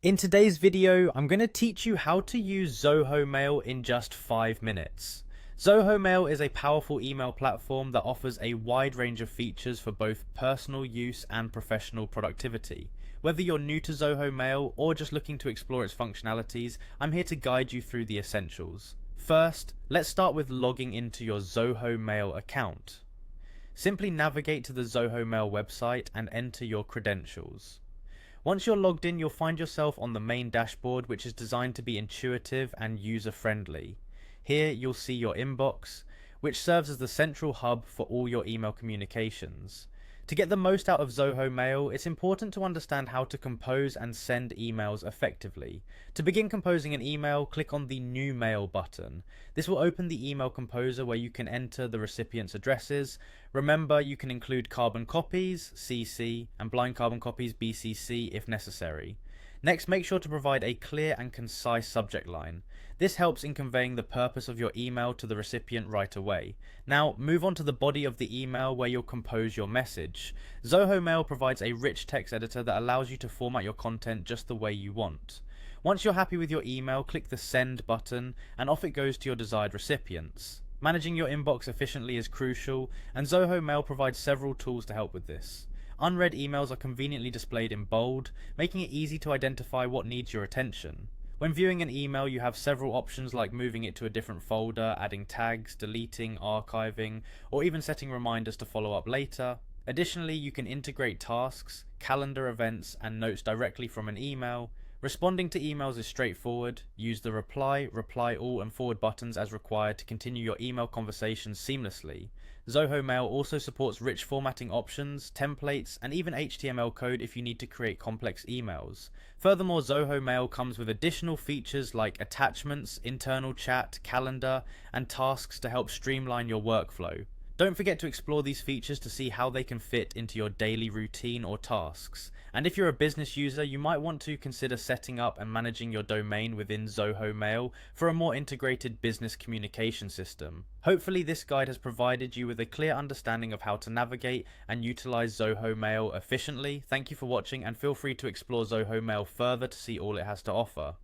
In today's video, I'm going to teach you how to use Zoho Mail in just 5 minutes. Zoho Mail is a powerful email platform that offers a wide range of features for both personal use and professional productivity. Whether you're new to Zoho Mail or just looking to explore its functionalities, I'm here to guide you through the essentials. First, let's start with logging into your Zoho Mail account. Simply navigate to the Zoho Mail website and enter your credentials. Once you're logged in, you'll find yourself on the main dashboard, which is designed to be intuitive and user-friendly. Here you'll see your inbox, which serves as the central hub for all your email communications. To get the most out of Zoho Mail, it's important to understand how to compose and send emails effectively. To begin composing an email, click on the New Mail button. This will open the email composer where you can enter the recipient's addresses. Remember, you can include carbon copies, CC, and blind carbon copies, BCC, if necessary. Next, make sure to provide a clear and concise subject line. This helps in conveying the purpose of your email to the recipient right away. Now, move on to the body of the email where you'll compose your message. Zoho Mail provides a rich text editor that allows you to format your content just the way you want. Once you're happy with your email, click the Send button and off it goes to your desired recipients. Managing your inbox efficiently is crucial, and Zoho Mail provides several tools to help with this. Unread emails are conveniently displayed in bold, making it easy to identify what needs your attention. When viewing an email, you have several options like moving it to a different folder, adding tags, deleting, archiving, or even setting reminders to follow up later. Additionally, you can integrate tasks, calendar events, and notes directly from an email. Responding to emails is straightforward. Use the reply, reply all, and forward buttons as required to continue your email conversations seamlessly. Zoho Mail also supports rich formatting options, templates, and even HTML code if you need to create complex emails. Furthermore, Zoho Mail comes with additional features like attachments, internal chat, calendar, and tasks to help streamline your workflow. Don't forget to explore these features to see how they can fit into your daily routine or tasks. And if you're a business user, you might want to consider setting up and managing your domain within Zoho Mail for a more integrated business communication system. Hopefully this guide has provided you with a clear understanding of how to navigate and utilize Zoho Mail efficiently. Thank you for watching, and feel free to explore Zoho Mail further to see all it has to offer.